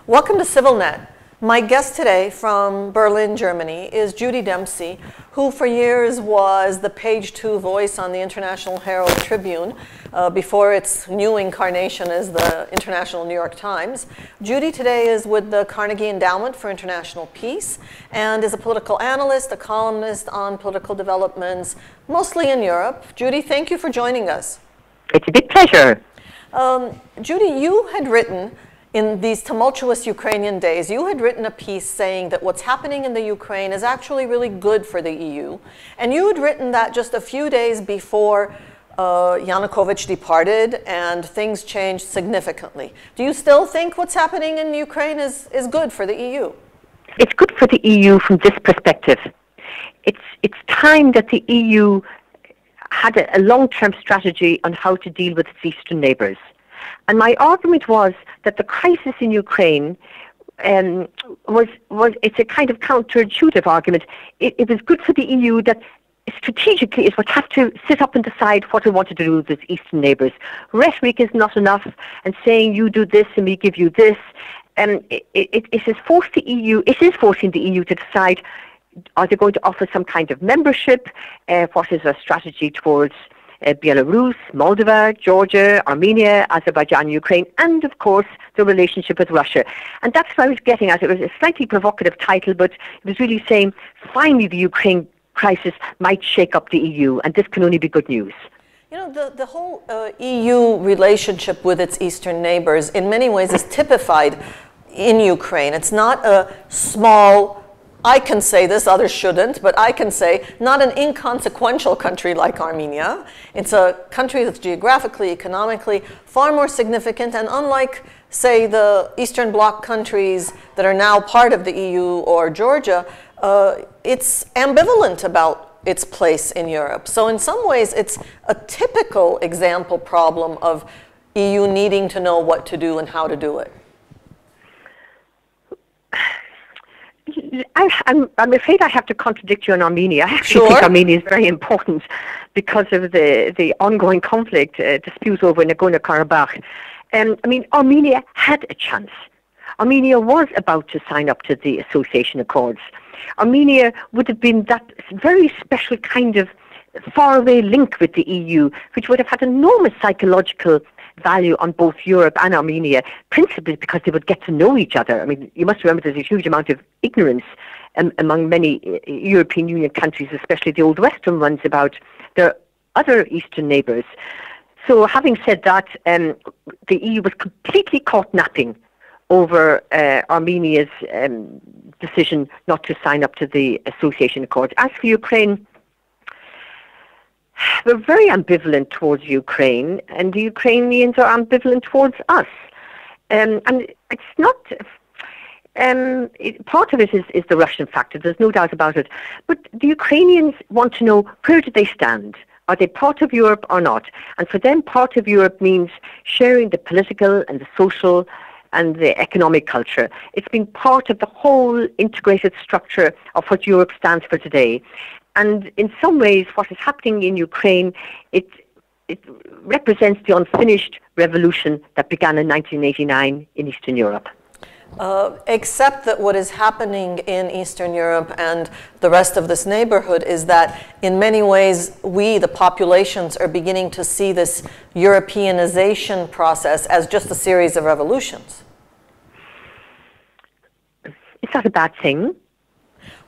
Welcome to CivilNet. My guest today from Berlin, Germany is Judy Dempsey, who for years was the page 2 voice on the International Herald Tribune before its new incarnation as the International New York Times. Judy today is with the Carnegie Endowment for International Peace and is a political analyst, a columnist on political developments, mostly in Europe. Judy, thank you for joining us. It's a big pleasure. Judy, you had written in these tumultuous Ukrainian days, you had written a piece saying that what's happening in the Ukraine is actually really good for the EU. And you had written that just a few days before Yanukovych departed and things changed significantly. Do you still think what's happening in Ukraine is good for the EU? It's good for the EU from this perspective. It's time that the EU had a long-term strategy on how to deal with its eastern neighbours. And my argument was that the crisis in Ukraine it's a kind of counterintuitive argument. It was good for the EU that strategically it would have to sit up and decide what it wanted to do with its eastern neighbours. Rhetoric is not enough, and saying you do this and we give you this. It has forced the EU. It is forcing the EU to decide: are they going to offer some kind of membership? What is their strategy towards Belarus, Moldova, Georgia, Armenia, Azerbaijan, Ukraine, and of course the relationship with Russia. And that's what I was getting at. It was a slightly provocative title, but it was really saying finally the Ukraine crisis might shake up the EU, and this can only be good news. You know, the whole EU relationship with its eastern neighbors in many ways is typified in Ukraine. It's not a small, I can say this, others shouldn't, but I can say not an inconsequential country like Armenia. It's a country that's geographically, economically far more significant, and unlike, say, the Eastern Bloc countries that are now part of the EU or Georgia, it's ambivalent about its place in Europe. So in some ways, it's a typical example problem of EU needing to know what to do and how to do it. I'm afraid I have to contradict you on Armenia. I actually think Armenia is very important because of the ongoing conflict, dispute over Nagorno-Karabakh. I mean, Armenia had a chance. Armenia was about to sign up to the association accords. Armenia would have been that very special kind of faraway link with the EU, which would have had enormous psychological value on both Europe and Armenia, principally because they would get to know each other. I mean, you must remember there's a huge amount of ignorance among many European Union countries, especially the old Western ones, about their other Eastern neighbours. So having said that, the EU was completely caught napping over Armenia's decision not to sign up to the association accords. As for Ukraine, we're very ambivalent towards Ukraine, and the Ukrainians are ambivalent towards us. And it's not... part of it is the Russian factor, there's no doubt about it. But the Ukrainians want to know, where do they stand? Are they part of Europe or not? And for them, part of Europe means sharing the political and the social and the economic culture. It's been part of the whole integrated structure of what Europe stands for today. And in some ways, what is happening in Ukraine, it represents the unfinished revolution that began in 1989 in Eastern Europe. Except that what is happening in Eastern Europe and the rest of this neighborhood is that in many ways we, the populations, are beginning to see this Europeanization process as just a series of revolutions. Is that a bad thing?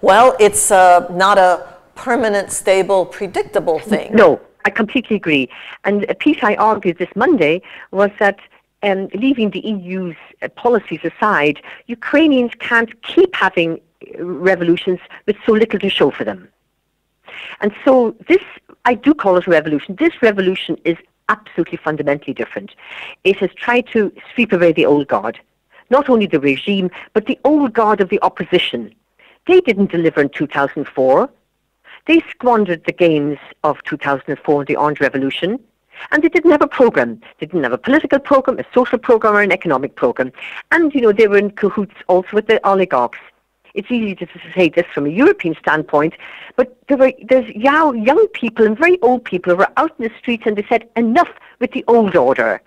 Well, it's not a permanent, stable, predictable thing. No, I completely agree. And a piece I argued this Monday was that leaving the EU's policies aside, Ukrainians can't keep having revolutions with so little to show for them. And so this, I do call it a revolution. This revolution is absolutely fundamentally different. It has tried to sweep away the old guard, not only the regime, but the old guard of the opposition. They didn't deliver in 2004. They squandered the gains of 2004 and the Orange Revolution. And they didn't have a program. They didn't have a political program, a social program, or an economic program. And, you know, they were in cahoots also with the oligarchs. It's easy to say this from a European standpoint, but there's young people and very old people who were out in the streets and they said, enough with the old order.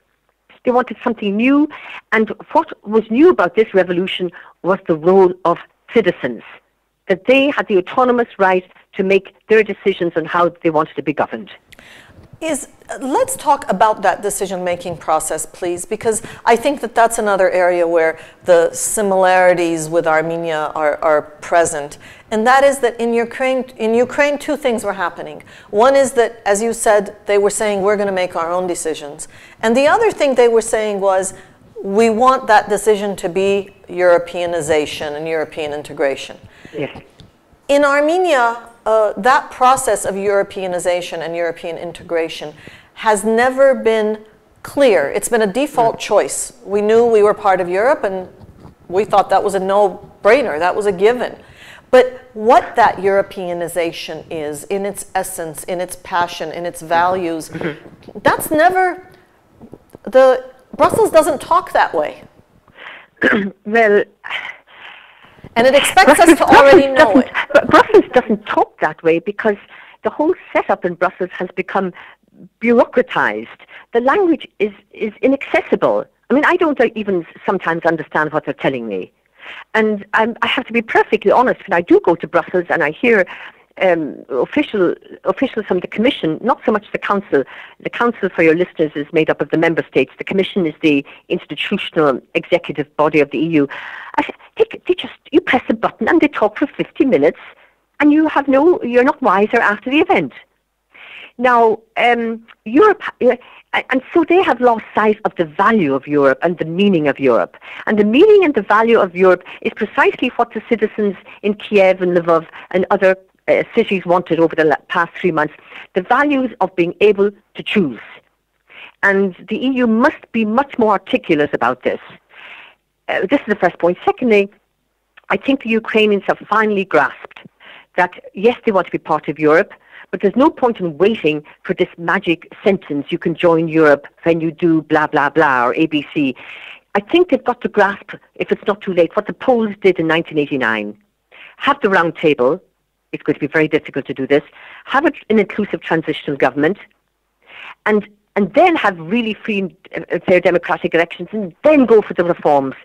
They wanted something new. And what was new about this revolution was the role of citizens, that they had the autonomous right to make their decisions on how they wanted to be governed. Let's talk about that decision-making process, please, because I think that that's another area where the similarities with Armenia are present. And that is that in Ukraine, two things were happening. One is that, as you said, they were saying, we're going to make our own decisions. And the other thing they were saying was, we want that decision to be Europeanization and European integration. Yes. In Armenia, that process of Europeanization and European integration has never been clear. It's been a default choice. We knew we were part of Europe, and we thought that was a no-brainer. That was a given. But what that Europeanization is, in its essence, in its passion, in its values, that's never... Brussels doesn't talk that way. Well... And it expects us to already know it. But Brussels doesn't talk that way because the whole setup in Brussels has become bureaucratized. The language is inaccessible. I mean, I don't even sometimes understand what they're telling me. And I have to be perfectly honest, when I do go to Brussels and I hear officials from the Commission, not so much the Council. The Council, for your listeners, is made up of the Member States. The Commission is the institutional executive body of the EU. You press a button and they talk for 50 minutes and you're not wiser after the event. Now, Europe, and so they have lost sight of the value of Europe and the meaning of Europe. And the meaning and the value of Europe is precisely what the citizens in Kiev and Lvov and other cities wanted over the past 3 months, the values of being able to choose. And the EU must be much more articulate about this. This is the first point. Secondly, I think the Ukrainians have finally grasped that, yes, they want to be part of Europe, but there's no point in waiting for this magic sentence, you can join Europe when you do blah, blah, blah, or ABC. I think they've got to grasp, if it's not too late, what the Poles did in 1989. Have the round table. It's going to be very difficult to do this. Have an inclusive transitional government, and then have really free and fair democratic elections, and then go for the reforms.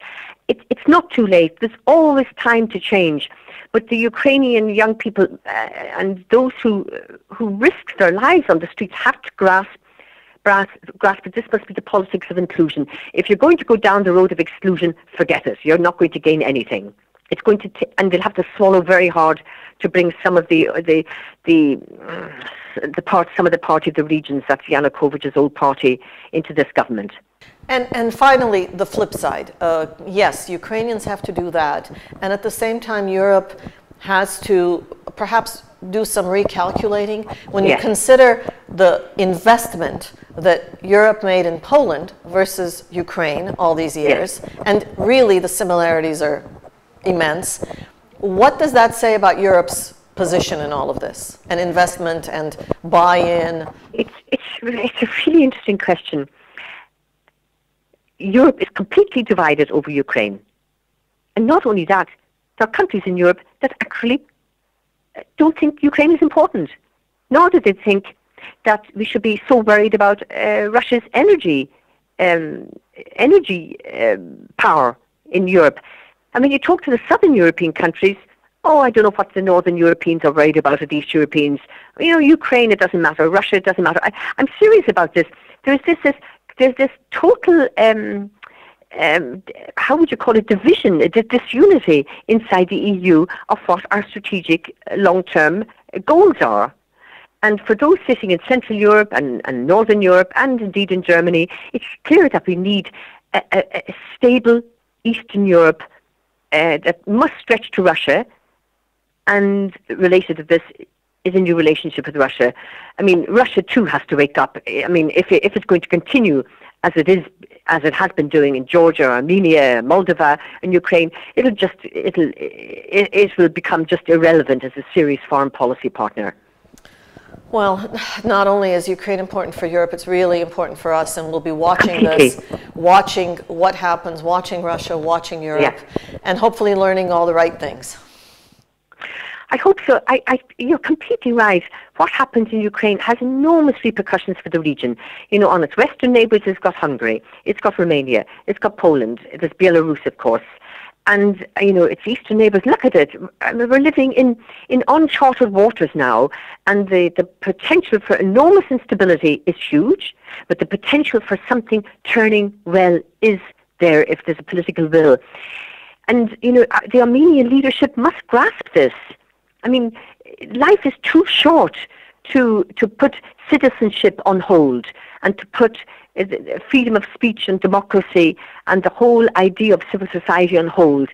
It's not too late. There's always time to change. But the Ukrainian young people and those who risk their lives on the streets have to grasp that this must be the politics of inclusion. If you're going to go down the road of exclusion, forget it. You're not going to gain anything. It's going to, and they'll have to swallow very hard to bring some of the party of the regions, that's Yanukovych's old party, into this government. And finally, the flip side. Yes, Ukrainians have to do that. And at the same time, Europe has to perhaps do some recalculating. When you consider the investment that Europe made in Poland versus Ukraine all these years, and really the similarities are immense, what does that say about Europe's position in all of this, and investment and buy-in? It's a really interesting question. Europe is completely divided over Ukraine. And not only that, there are countries in Europe that actually don't think Ukraine is important. Nor do they think that we should be so worried about Russia's energy power in Europe. I mean, you talk to the southern European countries, oh, I don't know what the northern Europeans are worried about, or the East Europeans. You know, Ukraine, it doesn't matter. Russia, it doesn't matter. I'm serious about this. There's this total, how would you call it, division, disunity inside the EU of what our strategic long-term goals are. And for those sitting in Central Europe and Northern Europe, and indeed in Germany, it's clear that we need a stable Eastern Europe that must stretch to Russia, and related to this is a new relationship with Russia. I mean, Russia too has to wake up. I mean, if it's going to continue as it has been doing in Georgia, Armenia, Moldova, and Ukraine, it will become just irrelevant as a serious foreign policy partner. Well, not only is Ukraine important for Europe, it's really important for us, and we'll be watching this, watching what happens, watching Russia, watching Europe, and hopefully learning all the right things. I hope so. You're completely right. what happens in Ukraine has enormous repercussions for the region. You know, on its western neighbours, it's got Hungary, it's got Romania, it's got Poland, there's Belarus, of course. And, you know, its eastern neighbours, look at it. I mean, we're living in uncharted waters now, and the potential for enormous instability is huge, but the potential for something turning well is there if there's a political will. And, you know, the Armenian leadership must grasp this. I mean, life is too short to put citizenship on hold and to put freedom of speech and democracy and the whole idea of civil society on hold.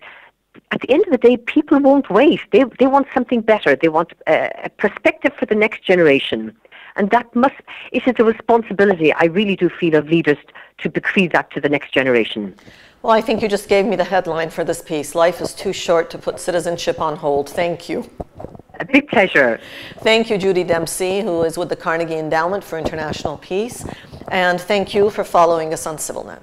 At the end of the day, people won't wait. They want something better. They want a perspective for the next generation. And it is a responsibility, I really do feel, of leaders to bequeath that to the next generation. Well, I think you just gave me the headline for this piece. Life is too short to put citizenship on hold. Thank you. A big pleasure. Thank you, Judy Dempsey, who is with the Carnegie Endowment for International Peace. And thank you for following us on CivilNet.